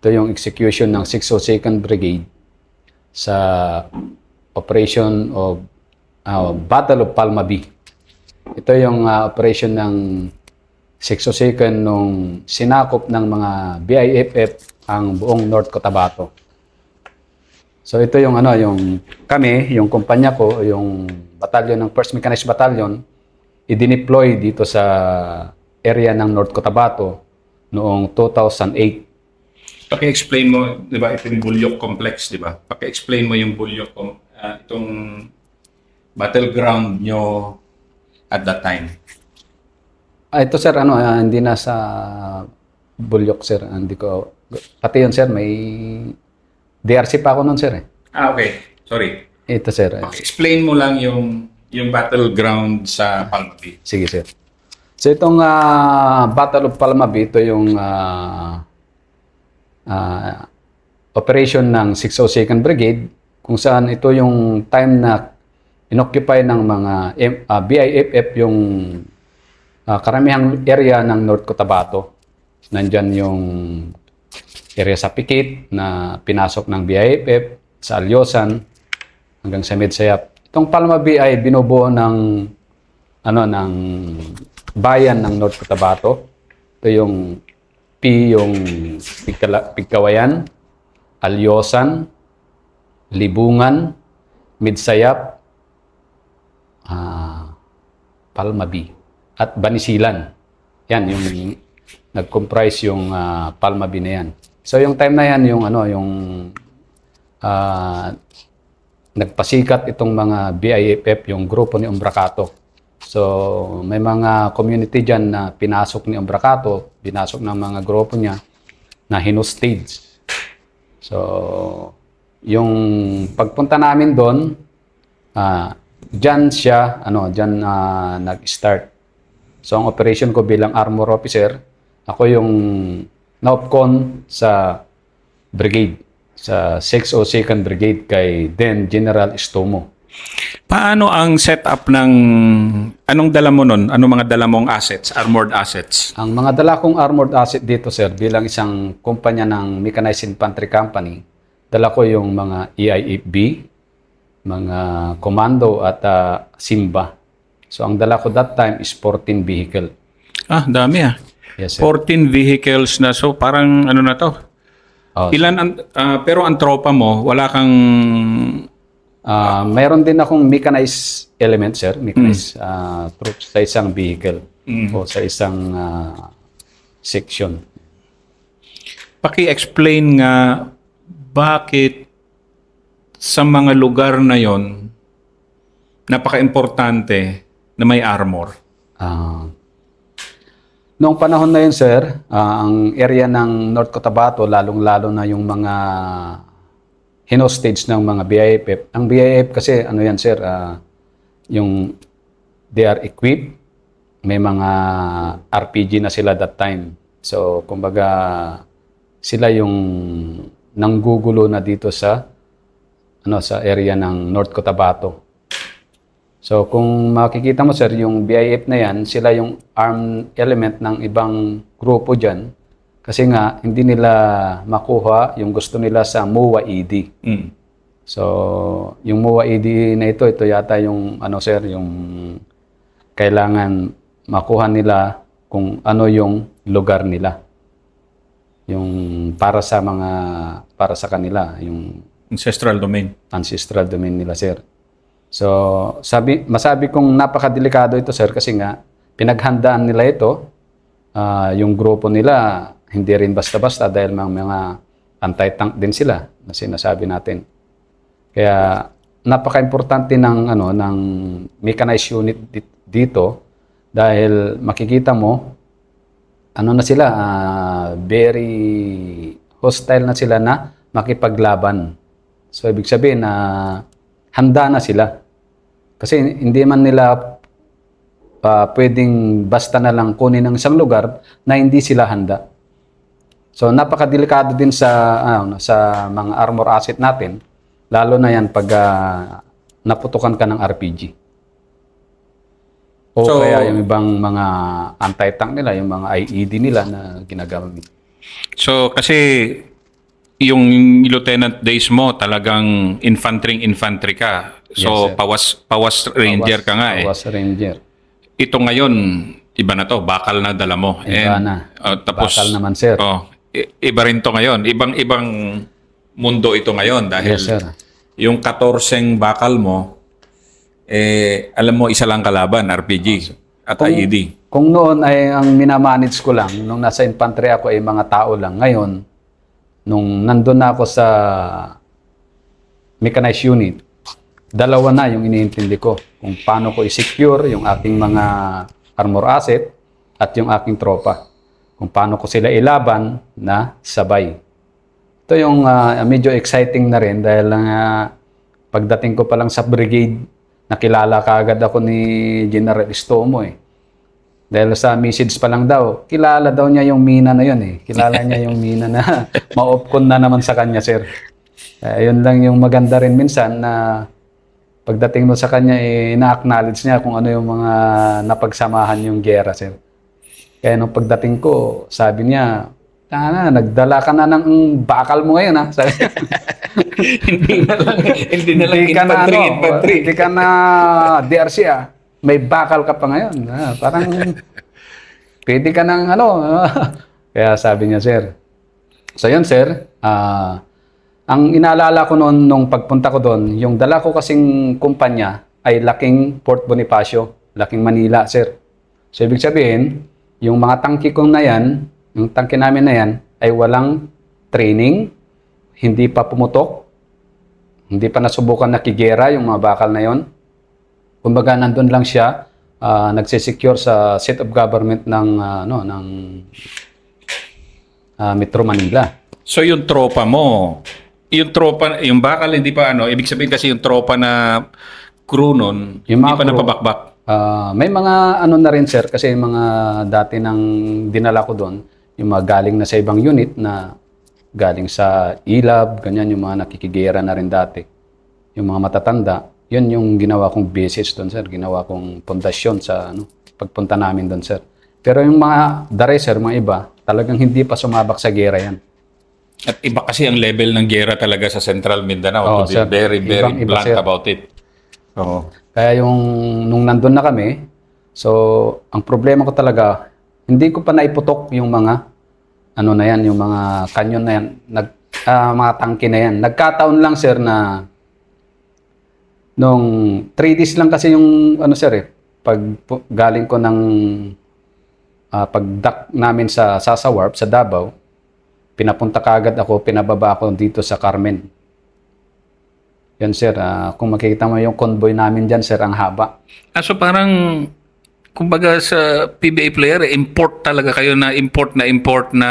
Ito yung execution ng 602nd Brigade sa operation of Battle of Palma B. Ito yung operation ng 602nd nung sinakop ng mga BIFF ang buong North Cotabato. So ito yung yung kami, yung kumpanya ko, yung batalyon ng 1st Mechanized Battalion, i-deploy dito sa area ng North Cotabato noong 2008. Paki-explain mo, di ba, ito yung Bulyok Complex, di ba? Paki-explain mo yung Bulyok, itong battleground nyo at that time. Ito sir, hindi na sa Bulyok sir, hindi ko, pati yun sir, may DRC pa ako nun sir eh. Okay. Sorry. Ito sir. Explain mo lang yung battleground sa Palma B. Sige sir. So itong Battle of Palma B, ito yung operation ng 602nd Brigade, kung saan ito yung time na inoccupy ng mga BIFF yung karamihang area ng North Cotabato. Nandyan yung area sa Pikit na pinasok ng BIFF, sa Alyosan, hanggang sa Midsayap. Itong Palma B ay binubuo ng ng bayan ng North Cotabato. Ito yung P, yung Pigkawayan, Alyosan, Libungan, Midsayap, Palma B, at Banisilan. Yan yung nag-comprise yung Palma B na yan. So yung time na yan, yung nagpasikat itong mga BIFF, yung grupo ni Umbracato. So may mga community dyan na pinasok ni Umbracato, pinasok ng mga grupo niya na hinostage. So yung pagpunta namin doon, dyan siya, dyan nag-start. So ang operation ko bilang armor officer, ako yung na-opcon sa brigade, sa 602nd Brigade kay then General Estomo. Paano ang setup ng, anong dala mo nun? Anong mga dala mong assets, armored assets? Ang mga dala kong armored asset dito sir, bilang isang kumpanya ng Mechanized Infantry Company, dala ko yung mga EIFB, mga komando at Simba. So ang dala ko that time is 14 vehicle. Dami Yes, sir. 14 vehicles na, so parang ano na to? Ilan pero ang tropa mo, wala kang mayroon din akong mechanized element sir, mechanized troops sa isang vehicle o sa isang section. Paki-explain nga bakit sa mga lugar na yon napaka-importante na may armor. Noong panahon na yun, sir, ang area ng North Cotabato, lalong-lalo na yung mga hinostage ng mga BIFF. Ang BIFF kasi, yan, sir, yung they are equipped, may mga RPG na sila that time. So, kumbaga, sila yung nanggugulo na dito sa sa area ng North Cotabato. So kung makikita mo sir, yung BIF na yan, sila yung armed element ng ibang grupo dyan. Kasi nga, hindi nila makuha yung gusto nila sa MOA-ED. So yung MOA-ED na ito yata yung sir, yung kailangan makuha nila kung ano yung lugar nila. Yung para sa kanila, yung ancestral domain. Ancestral domain nila sir. So, masabi kong napakadelikado ito, sir, kasi nga, pinaghandaan nila ito. Yung grupo nila, hindi rin basta-basta dahil mga anti-tank din sila, na sinasabi natin. Kaya, napaka-importante ng mechanized unit dito dahil makikita mo, na sila, very hostile na sila na makipaglaban. So, ibig sabihin na handa na sila. Kasi hindi man nila pwedeng basta na lang kunin ng isang lugar na hindi sila handa. So napakadelikado din sa mga armor asset natin, lalo na yan pag naputukan ka ng RPG. O kaya yung ibang mga anti-tank nila, yung mga IED nila na ginagamit. So kasi yung lieutenant days mo talagang infantry ka. So, Yes, sir. pawas ranger ka nga eh. Bawas ranger. Ito ngayon, iba na to, bakal na dala mo. Iba na. Tapos, Bakal naman, sir. Iba rin to ngayon. Ibang mundo ito ngayon dahil Yes, sir. yung 14 bakal mo, alam mo, isa lang kalaban, RPG at IED. Kung noon ay ang minamanage ko lang, nung nasa infantry ako ay mga tao lang. Ngayon, nung nandun na ako sa mechanized unit, dalawa na yung iniintindi ko. Kung paano ko i-secure yung aking mga armor asset at yung aking tropa. Kung paano ko sila ilaban na sabay. Ito yung medyo exciting na rin dahil pagdating ko pa lang sa brigade, nakilala kaagad ako ni General Estomo eh. Dahil sa message pa lang daw, kilala daw niya yung mina na yun eh. Kilala niya yung mina na ma-opcon na naman sa kanya, sir. Yun lang yung maganda rin minsan na pagdating mo sa kanya, ina-acknowledge niya kung ano yung mga napagsamahan yung gera, sir. Kaya nung pagdating ko, sabi niya, nagdala ka na ng bakal mo ngayon, ha? Sabi niya. hindi na lang infantry. Hindi ka na DRC, ah. May bakal ka pa ngayon. Parang pwede ka ng Kaya sabi niya, sir. So yun, sir. Ang inaalala ko noon nung pagpunta ko doon, yung dala ko kasing kumpanya ay laking Port Bonifacio, laking Manila, sir. So ibig sabihin, yung mga tangke kong na yan, yung tangke namin na yan, ay walang training, hindi pa pumutok, hindi pa nasubukan nakigera yung mga bakal na yon. Kumbaga nandun lang siya, nagsisecure sa seat of government ng Metro Manila. So yung tropa mo, yung bakal hindi pa ibig sabihin kasi yung tropa na crew nun, Yung hindi mga pa crew, napabakbak. May mga na rin, sir, kasi yung mga dati nang dinala ko doon, yung mga galing na sa ibang unit na galing sa ILAB, ganyan, yung mga nakikigera na rin dati. Yung mga matatanda, yun yung ginawa kong basis doon, sir. Ginawa kong pundasyon sa pagpunta namin doon, sir. Pero yung mga dare, sir, mga iba, talagang hindi pa sumabak sa gera yan. At iba kasi ang level ng gera talaga sa Central Mindanao. To be sir. very, very Ibang-iba, blunt sir. about it. Oo. Kaya nung nandun na kami, so ang problema ko talaga, hindi ko pa naiputok yung mga na yan, yung mga kanyon na yan, mga tangke na yan. Nagkataon lang, sir, na nung 3 days lang kasi yung sir pag galing ko ng pag-dock namin sa Sasawarp, sa Davao, pinapunta kaagad ako, pinababa ako dito sa Carmen. Yan, sir. Kung makikita mo yung convoy namin dyan, sir, ang haba. So parang, kumbaga sa PBA player, import talaga kayo na import na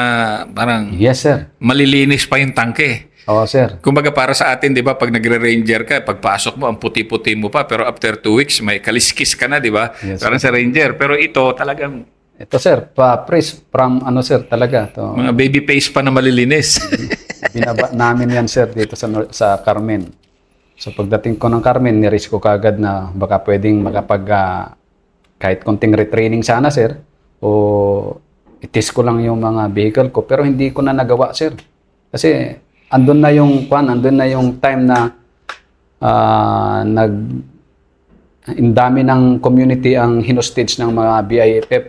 parang Yes, sir. malilinis pa yung tangke. Oo, sir. Kumbaga para sa atin, di ba, pag nagre-ranger ka, pagpasok mo, ang puti-puti mo pa, pero after 2 weeks, may kaliskis ka na, di ba? Yes, Parang sa ranger. Pero ito, talagang Ito, sir, pa-praise from sir, talaga. To, mga baby face pa na malilinis. binaba namin yan, sir, dito sa Carmen. So pagdating ko ng Carmen, niris ko kaagad na baka pwedeng kahit konting retraining sana, sir, o itis ko lang yung mga vehicle ko, pero hindi ko na nagawa, sir. Kasi andun na yung time na indami ng community ang hinostage ng mga BIFF.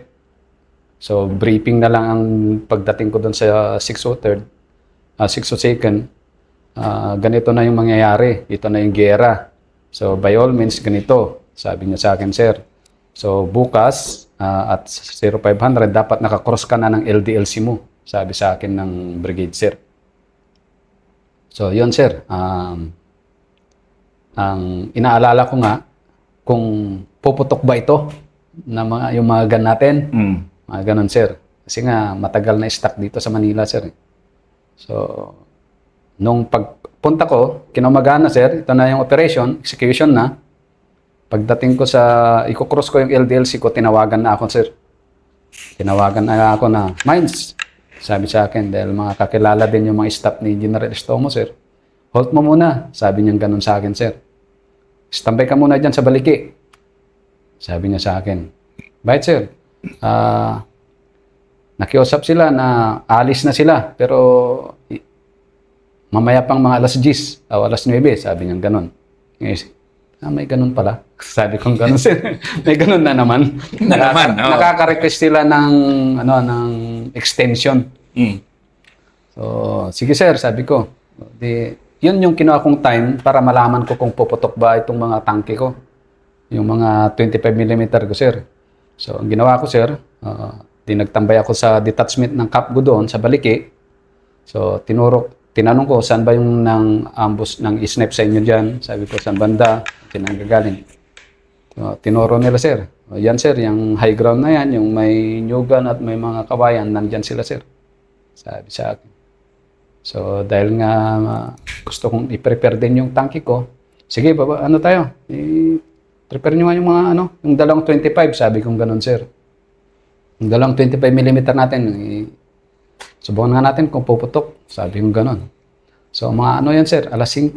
So briefing na lang ang pagdating ko doon sa 603rd, 602nd. Ganito na yung mangyayari. Ito na yung gera. So by all means, ganito. Sabi niya sa akin, sir. So bukas at 0500, dapat nakakross ka na ng LDLC mo. Sabi sa akin ng brigade, sir. So yun, sir. Ang inaalala ko nga, kung puputok ba ito na yung mga gun natin. Mga ganun, sir. Kasi nga, matagal na stock dito sa Manila, sir. So, nung pagpunta ko, kinamagana, sir, ito na yung operation, execution na. Pagdating ko i-cross ko yung LDLC ko, tinawagan na ako, sir. Tinawagan na ako na, Mines, sabi sa akin, dahil mga kakilala din yung mga staff ni General Estomo, sir. Halt mo muna, sabi niya ganun sa akin, sir. Standby ka muna dyan sa baliki. Sabi niya sa akin. Bakit, sir? Nakiusap sila na alis na sila, pero mamaya pang mga alas 10 o alas 9, sabi niya ganun. May ganun pala. Sabi ko ganun, sir. May ganun na naman. Nakaka-request sila ng, ng extension. So, sige sir, sabi ko. Yun yung kinuha kong time para malaman ko kung puputok ba itong mga tangke ko. Yung mga 25mm ko, sir. So, ang ginawa ko, sir, nagtambay ako sa detachment ng Kapgo doon sa Baliki. So, tinanong ko, saan ba yung ambush ng snipe sa inyo dyan? Sabi ko, saan banda? Tinanggagaling. So, tinuro nila, sir. Yan, sir, yung high ground na yan, yung may nyugan at may mga kawayan, nandyan sila, sir. Sabi sa akin. So, dahil nga gusto kong i-prepare din yung tanki ko, sige, tayo? Prepare nyo nga yung mga yung dalawang 25, sabi kong ganun, sir. Yung dalawang 25mm natin, subukan nga natin kung puputok, sabi kong ganun. So, mga yan, sir, alas 5.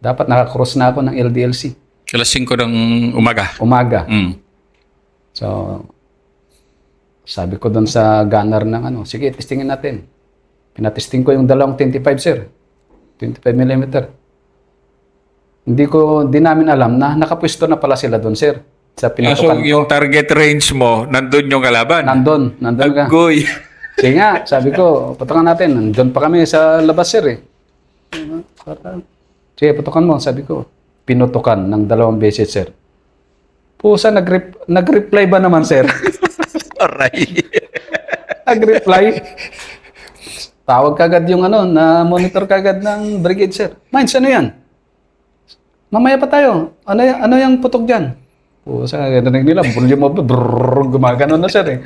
Dapat nakakross na ako ng LDLC. Alas 5 ng umaga? Umaga. So, sabi ko doon sa gunner ng sige, testingin natin. Pinatesting ko yung dalawang 25, sir. 25mm. Di namin alam na nakapwesto na pala sila doon, sir. Sa pinatukan so, yung target range mo, nandun yung kalaban? Nandun ka. Agoy. Sige nga, sabi ko, putukan natin. Nandun pa kami sa labas, sir, eh. Sige, putukan mo, sabi ko. Pinutukan ng 2 beses, sir. Pusa, nag-reply ba naman, sir? Aray. Nag-reply. Tawag kagad yung na monitor kagad ng brigade, sir. Mines, ano yan? Mamaya pa tayo. Ano yung putok dyan? Pusa, narinig nila, gumagano na, sir, eh.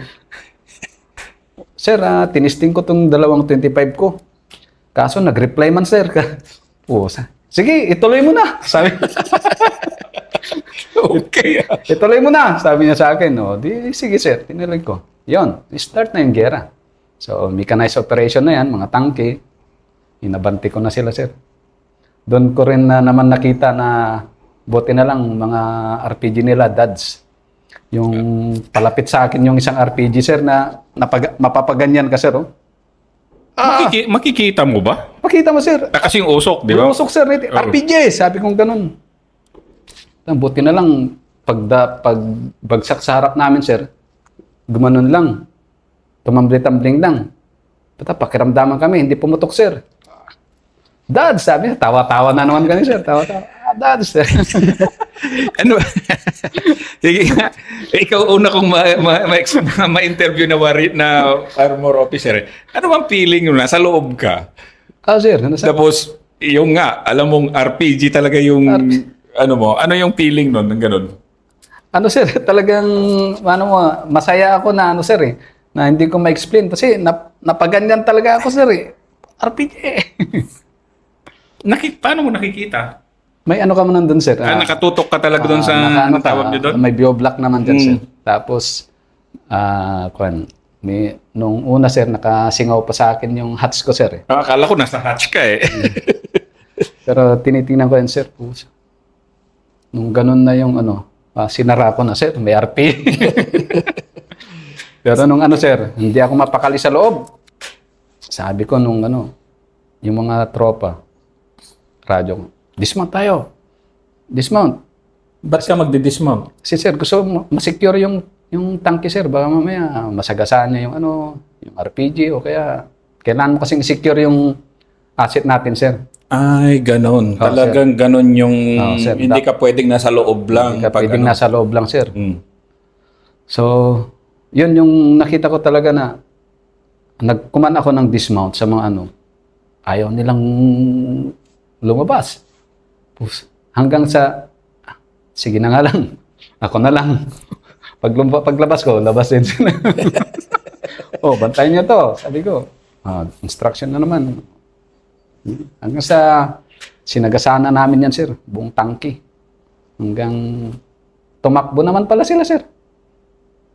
Sir, tinisting ko tong 25 ko. Kaso nag-reply man, sir. Pusa. Sige, ituloy mo na. Sabi. Okay. Ituloy mo na. Sabi niya sa akin. Sige, sir. Tinuloy ko. Yon, start na yung gera. So, mechanized operation na yan, mga tangke. Inabanti ko na sila, sir. Doon ko rin naman nakita na buti na lang mga RPG nila, dads. Yung palapit sa akin yung isang RPG, sir, na mapapaganyan ka, sir. Makikita mo ba? Makita mo, sir. Kasi yung usok, di ba? Yung usok, sir. RPG, sabi kong ganun. Buti na lang, pagbagsak sa harap namin, sir, gumanon lang. Tumambling-tambling lang. Pakiramdaman kami, hindi pumutok, sir. Dad, sabi niya, tawa-tawa na naman kami, sir. Tawa-tawa. Dad, sir. Ano? Sige nga. Ikaw una kong ma-interview na armor officer. Ano bang feeling mo na sa loob ka? Sir. Tapos, yung nga, alam mong RPG talaga yung, ano yung feeling nun, ng ganun? Sir, talagang, masaya ako na, sir, eh, na hindi ko ma-explain. Kasi, napaganyan talaga ako, sir, eh. RPG. Paano mo nakikita? May ka mo nandun, sir. Nakatutok ka talaga doon sa tawag niyo doon? May bioblock naman dyan, sir. Tapos, nung una, sir, nakasingaw pa sa akin yung hats ko, sir. Eh. Akala ko nasa hatch ka, eh. Pero tinitingnan ko yan, sir. Nung ganun na yung sinara ko na, sir, may RP. Pero nung sir, hindi ako mapakali sa loob. Sabi ko nung yung mga tropa, radyo ko, dismount tayo. Dismount. Ba't ka magdi-dismount? Kasi sir, gusto ma-secure yung tanke, sir. Baka mamaya masagasaan niya yung yung RPG o kaya kailangan mo kasing secure yung asset natin, sir. Ay, ganon. Talagang sir. Ganon yung sir, hindi ka pwedeng nasa loob lang. Hindi ka pwedeng nasa loob lang, sir. So, yun yung nakita ko talaga na nagkuman ako ng dismount sa mga ayaw nilang lumabas. Hanggang sa, sige na nga lang, ako na lang. Paglabas ko, labas din sila. Bantayan niyo to. Sabi ko, instruction na naman. Hanggang sa, sinagasana namin yan, sir. Buong tangke. Hanggang, tumakbo naman pala sila, sir.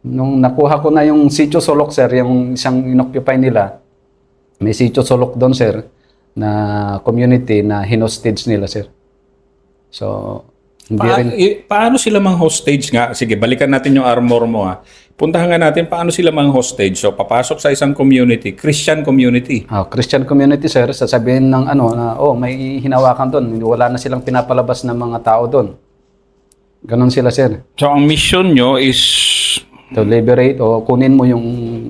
Nung nakuha ko na yung Sitio Solok, sir, yung isang inoccupy nila, may Sitio Solok doon, sir, na community na hinostage nila, sir. So, hindi rin... Paano sila mang hostage nga? Sige, balikan natin yung armor mo, ha. puntahan nga natin paano sila mga hostage. So, papasok sa isang community, Christian community. Christian community, sir, sasabihin ng ano na, may hinawakan doon. Wala na silang pinapalabas ng mga tao doon. Ganon sila, sir. So, ang mission nyo is... To liberate o kunin mo yung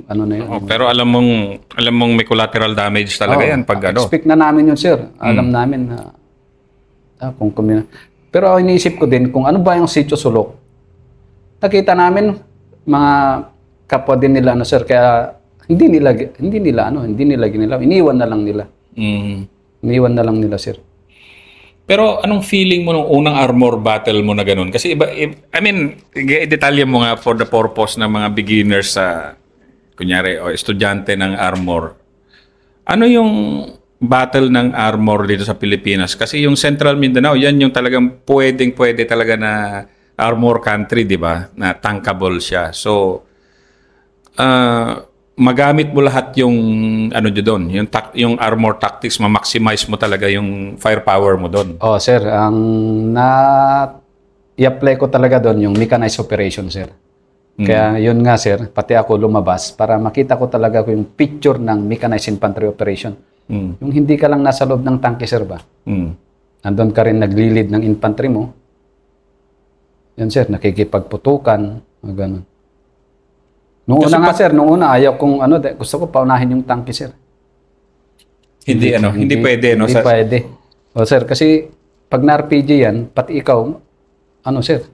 ano na yun. pero alam mong may collateral damage talaga yan pag ano. Expect na namin yun, sir. Alam namin na kung pero iniisip ko din kung ano ba yung sitio sulok. Nakita namin mga kapwa din nila ano, sir, kaya hindi nila ginilaw. Iniwan na lang nila. Iniwan na lang nila, sir. Pero anong feeling mo nung unang armor battle mo na ganun? Kasi I mean, i-detalye mo nga for the purpose ng mga beginners sa, kunyari, o estudyante ng armor. Ano yung battle ng armor dito sa Pilipinas? Kasi yung Central Mindanao, yan yung talagang pwede talaga na armor country, di ba? Na tankable siya. So, magamit mo lahat yung ano doon, yung armor tactics, ma-maximize mo talaga yung firepower mo doon. Sir, ang i-apply ko talaga doon yung mechanized operation, sir. Kaya yun nga, sir, pati ako lumabas para makita ko talaga yung picture ng mechanized infantry operation. Yung hindi ka lang nasa loob ng tangke, sir ba? Nandun ka rin naglilid ng infantry mo. Yan, sir, nakikipagputukan, gano'n. Nung una ayaw kong gusto ko paunahin yung tangke, sir. Hindi pwede, no? Hindi pwede. Sir, kasi pag na-RPG yan, pati ikaw, sir.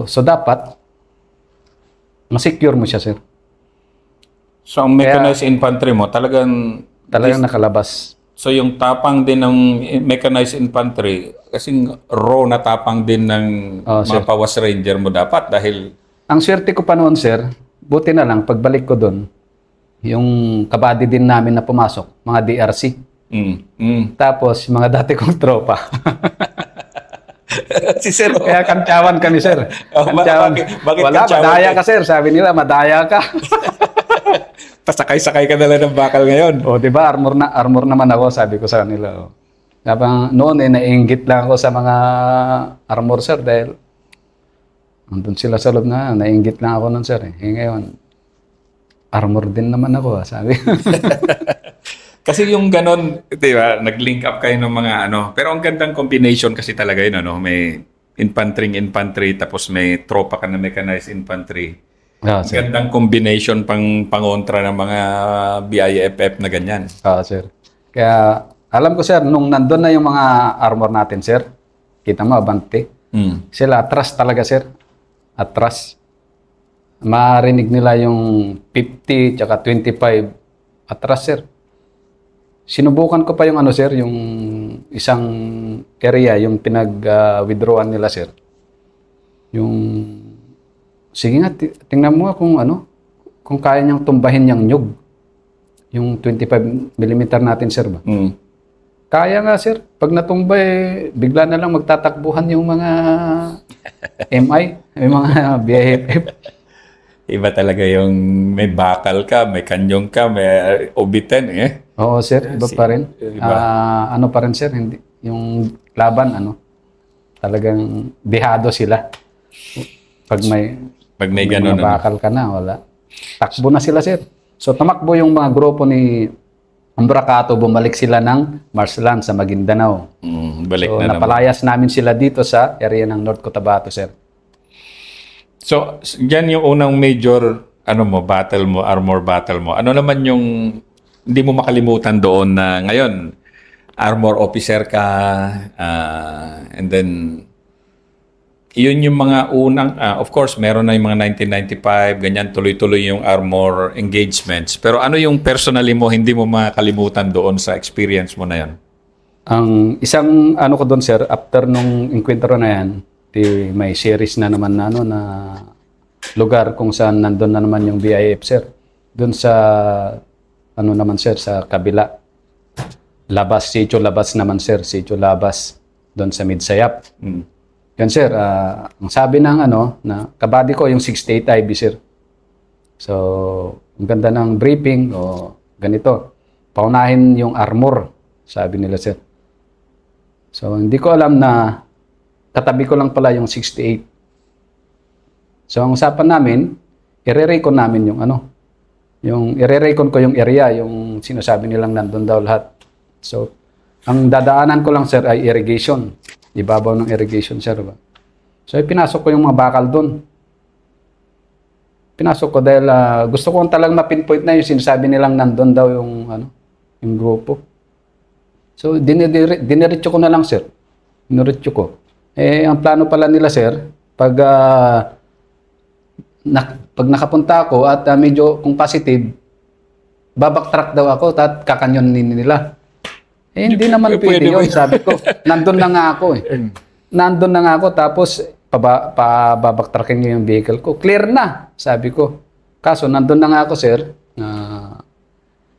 So dapat, ma-secure mo siya, sir. So ang mechanized infantry mo, talagang nakalabas. So yung tapang din ng mechanized infantry, kasing raw na tapang din ng mga Pawas Ranger mo dapat dahil ang swerte ko pa noon, sir, buti na lang, pagbalik ko doon, yung kabady din namin na pumasok, mga DRC. Tapos, mga dati kong tropa. Si sir. Kaya kantyawan kami, sir. Kantyawan. Bakit Wala, kantyawan? madaya ka, sir. Sabi nila, madaya ka. Pasakay-sakay ka na lang ng bakal ngayon. Diba, armor naman ako, sabi ko sa kanila. Noon, naiinggit lang ako sa mga armor, sir, dahil andun sila sa loob na, nainggit lang ako nun, sir. Ngayon, armor din naman ako, sabi. Kasi yung ganon, di ba, nag-link up kayo ng mga pero ang gandang combination kasi talaga yun, may infantry, tapos may tropa ka na mechanized infantry. Gandang combination pangontra ng mga BIFF na ganyan. Sir. Kaya, alam ko, sir, nung nandun na yung mga armor natin, sir, kita mo, abante. Sila, atras talaga, sir. Atras. Marinig nila yung 50 tsaka 25 atras, sir. Sinubukan ko pa yung sir, yung isang area, yung pinag-withdrawan nila, sir. Yung, sige nga, tingnan mo kung kaya niyang tumbahin yung nyug. Yung 25mm natin, sir ba? Kaya nga, sir. Pag natumbay, bigla na lang magtatakbuhan yung mga MI, yung mga BIFF. Iba talaga yung may bakal ka, may kanyong ka, may obitan, Oo, sir. Iba pa rin. Pa rin, sir. Hindi, yung laban, talagang dehado sila. Pag may ganun, mga bakal ka na, wala. Takbo na sila, sir. So, tamakbo yung mga grupo ni Ambracato, bumalik sila ng Marsland sa Maguindanao. Balik na napalayas namin sila dito sa area ng North Cotabato, sir. So, yan yung unang major battle mo, armor battle mo. Ano naman yung hindi mo makalimutan doon na ngayon, armor officer ka, and then yun yung mga unang, of course, meron na yung mga 1995, ganyan, tuloy-tuloy yung armor engagements. Pero ano yung personally mo, hindi mo makalimutan doon sa experience mo na yan? Ang isang ko doon, sir, after nung encuentro na yan, may series na naman na lugar kung saan nandun na naman yung BIF, sir. Doon sa, naman, sir, sa kabila. Sitio Labas naman, sir. Sitio Labas, doon sa Midsayap. Yan, sir, ang sabi ng na kabady ko yung 68 IB, sir. So, ang ganda ng briefing, ganito. Paunahin yung armor, sabi nila, sir. So, hindi ko alam na katabi ko lang pala yung 68. So, ang usapan namin, ire-recon namin yung ano, yung ire-recon ko yung area, yung sinasabi nilang nandun daw lahat. So, ang dadaanan ko lang, sir, ay irrigation. Ibabaw ng irrigation, sir. Ba? So, pinasok ko yung mga bakal doon. Pinasok ko dahil gusto ko talagang ma-pinpoint na yung sinasabi nilang nandun daw yung, ano, yung grupo. So, diniretso ko na lang, sir. Diniretso ko. Eh, ang plano pala nila, sir, pag nakapunta ako at medyo kung positive, babacktrack daw ako at kakanyonin nila. Eh, hindi naman pwede yun, sabi ko. Nandun na nga ako eh. Nandun na nga ako tapos babacktrackin niyo yung vehicle ko. Clear na, sabi ko. Kaso nandun na nga ako, sir.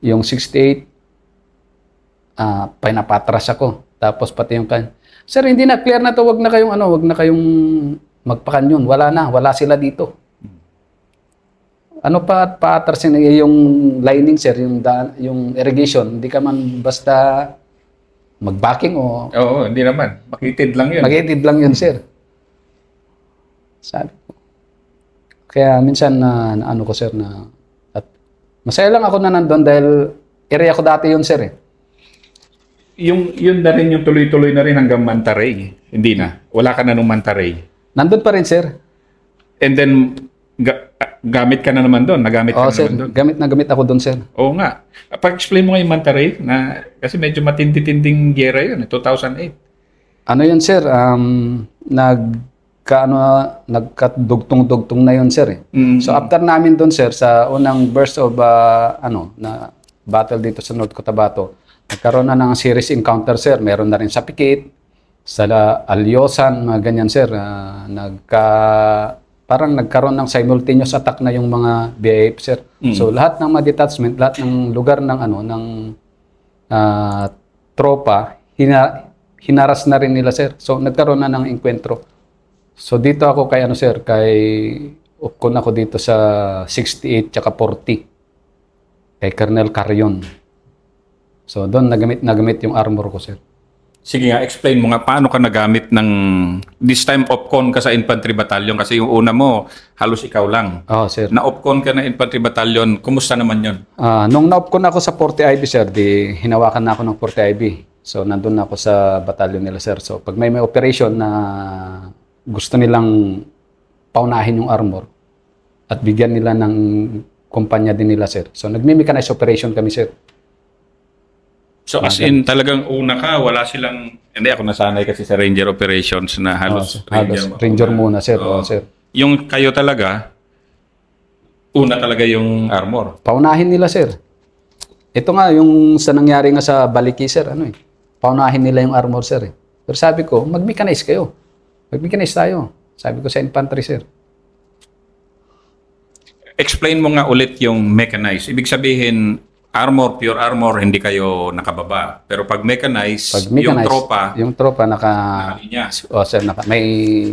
Yung 68, pinapatras ako. Tapos pati yung sir, hindi na, clear na to. Wag na kayong magpakanyon. Wala sila dito. Ano pa paatrasin yung lining, sir, yung irrigation, hindi ka man basta mag-backing o... Oo, hindi naman. Makitid lang yun. Makitid lang yun, sir. Sabi ko. Kaya minsan ano ko, sir, at masaya lang ako na nandun dahil area ko dati yun, sir. Eh. Yun na rin yung tuloy-tuloy na rin hanggang Mantaray. Hindi na. Wala ka na nung Mantaray. Nandun pa rin, sir. And then, gamit ka na naman doon. Nagamit ka na sir, naman doon. Gamit ako doon, sir. Oo nga. Pag-explain mo nga yung Mantaray na kasi medyo matindi-tinding gera yun, 2008. Ano yun, sir? Nagkadugtong-dugtong na yun, sir. Eh. So after namin doon, sir, sa unang burst of na battle dito sa North Cotabato, nagkaroon na ng series encounter, sir. Meron na rin sa Pikit, sa Alyosan, mga ganyan, sir. Parang nagkaroon ng simultaneous attack na yung mga BIF, sir. So lahat ng mga detachment, lahat ng lugar ng tropa, hinaras na rin nila, sir. So nagkaroon na ng enkwentro. So dito ako kay upkon ako dito sa 68 tsaka 40 kay Colonel Carrion. So doon nagamit yung armor ko, sir. Sige nga, explain mo nga paano ka nagamit ng this time opcon ka sa infantry battalion kasi yung una mo halos ikaw lang. Oh, sir. Na opcon ka na infantry battalion, kumusta naman 'yon? Nung na-opcon ako sa 40 IB, sir, di hinawakan na ako ng 40 IB. So nandun na ako sa battalion nila, sir. So pag may operation na gusto nilang paunahin yung armor at bigyan nila ng kumpanya din nila, sir. So nagme-mechanized operation kami, sir. So as in talagang una ka, wala silang, hindi ako nasanay kasi sa Ranger operations na halos Ranger muna, sir. Sir. Yung kayo talaga, una talaga yung armor. Paunahin nila, sir. Ito nga yung sa nangyari nga sa Baliki, sir, paunahin nila yung armor, sir. Pero sabi ko, mag-mechanize kayo. Mag-mechanize tayo. Sabi ko sa infantry, sir. Explain mo nga ulit yung mechanize. Ibig sabihin, armor, pure armor, hindi kayo nakababa. Pero pag mechanize, yung tropa nakalinya. Sir, may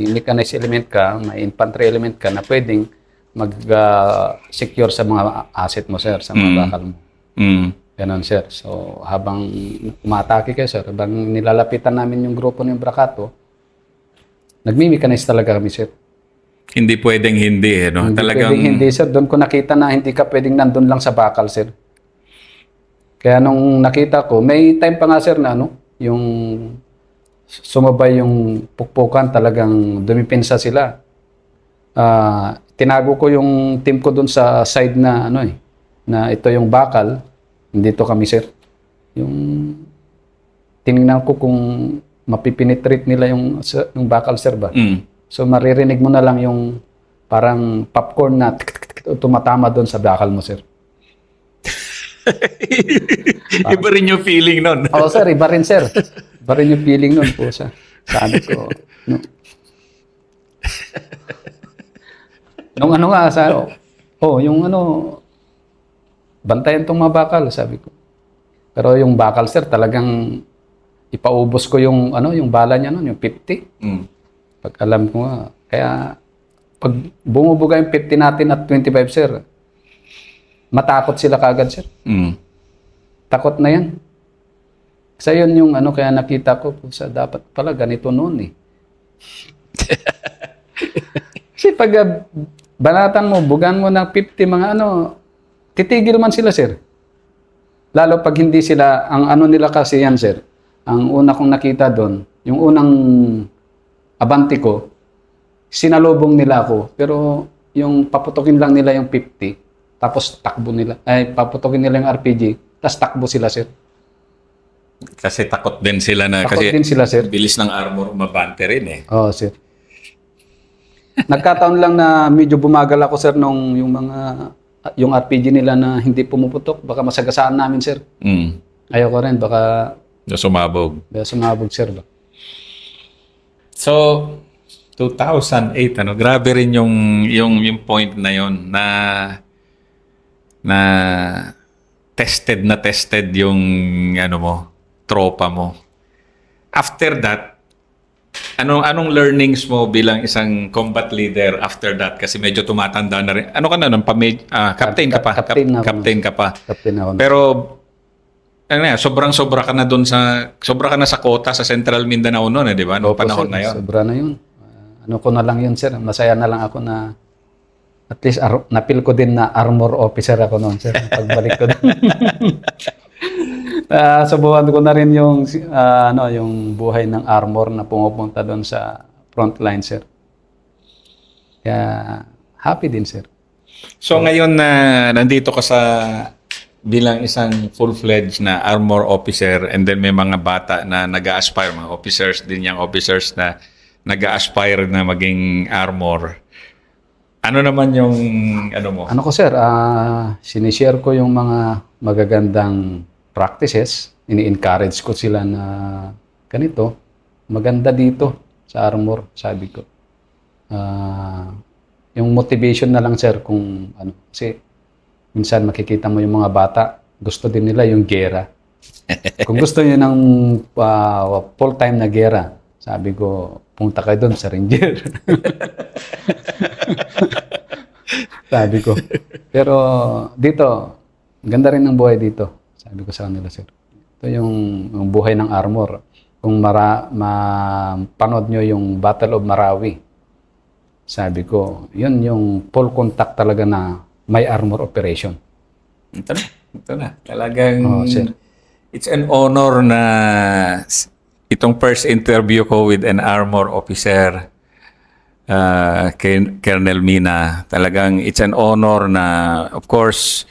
mechanized element ka, may infantry element ka na pwedeng mag-secure sa mga asset mo, sir, sa mga bakal mo. Ganon, sir. So, habang umatake kayo, sir, habang nilalapitan namin yung grupo ng Bracато, nagmi-mechanize talaga kami, sir. Hindi pwedeng hindi, no? Hindi talagang pwedeng hindi, sir. Doon ko nakita na hindi ka pwedeng nandun lang sa bakal, sir. Kaya nung nakita ko, may time pa nga, sir, na yung sumabay yung pukpukan, talagang dumipinsa sila. Tinago ko yung team ko doon sa side na na ito yung bakal, dito kami, sir. Yung tinignan ko kung mapipenetrate nila yung bakal, sir, ba? So maririnig mo na lang yung parang popcorn na tumatama doon sa bakal mo, sir. Iba rin yung feeling nun. Oo, sir. Iba rin, sir. Iba rin yung feeling nun po, sir. Sabi ko, nung bantayan tong mga bakal, sabi ko. Pero yung bakal, sir, talagang ipaubos ko yung bala niya nun, yung 50. Pag alam ko nga. Kaya, pag bumubuga yung 50 natin at 25, sir, matakot sila kagad, sir. Takot na yan. Kasi yun yung kaya nakita ko sa dapat pala ganito noon eh. Kasi pag banatan mo, bugan mo ng 50 mga ano, titigil man sila, sir. Lalo pag hindi sila, ang ano nila kasi yan, sir, ang una kong nakita doon, yung unang abante ko, sinalubong nila ako, pero yung paputokin lang nila yung 50, tapos takbo nila, paputokin nila yung RPG, tapos takbo sila, sir. Kasi takot din sila na, Takot kasi din sila, sir. bilis ng armor mabante rin eh. Oo, sir. Nagkataon lang na medyo bumagal ako, sir, nung yung RPG nila na hindi pumuputok. Baka masagasaan namin, sir. Ayoko rin, baka Sumabog. sumabog, sir. So, 2008, grabe rin yung point na yon na tested yung tropa mo. After that, anong learnings mo bilang isang combat leader after that? Kasi medyo tumatanda na rin. Ano ka na nun? Captain ka pa. Captain ka pa. Captain ako. Pero sobra ka na sa kota sa Central Mindanao noon, di ba? Noong panahon sir, na 'yon. Sobra na yun. Ano ko na lang yun, sir. Masaya na lang ako na at least napil ko din na armor officer ako noon, sir. Pagbalik ko doon. Subukan ko na rin yung buhay ng armor na pumupunta doon sa front line, sir. Kaya happy din, sir. So ngayon na nandito ka sa bilang isang full-fledged na armor officer, and then may mga bata na nag-a-aspire, mga officers din yung officers na nag-a-aspire na maging armor. Ano naman yung mo? Ano ko, sir, sinishare ko yung mga magagandang practices. Ini-encourage ko sila na ganito, maganda dito sa armor, sabi ko. Yung motivation na lang, sir, kung kasi minsan makikita mo yung mga bata, gusto din nila yung gera. Kung gusto niyo ng full-time na gera, sabi ko, punta kayo doon sa Ranger. Sabi ko. Pero dito, ganda rin ang buhay dito. Sabi ko sa kanila, sir. Ito yung buhay ng armor. Kung mapanood nyo yung Battle of Marawi, sabi ko, yun yung full contact talaga na may armor operation. Ito na. Talagang, sir. It's an honor na itong first interview ko with an armor officer, Colonel Mina. Talagang it's an honor na, of course,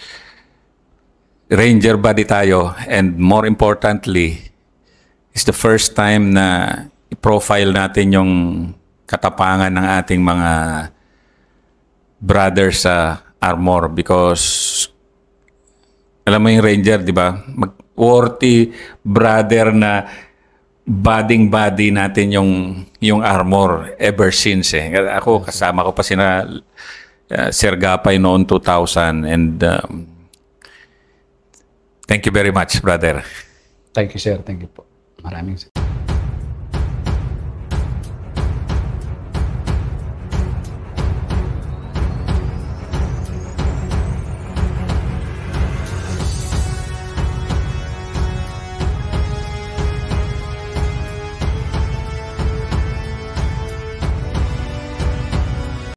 Ranger body tayo, and more importantly, it's the first time na i-profile natin yung katapangan ng ating mga brothers sa armor, because alam mo yung Ranger, di ba? Worthy brother na body natin yung armor ever since eh. Ako kasama ko pa sina Sir Gapay noon 2000, and thank you very much, brother. Thank you, sir. Thank you po. Maraming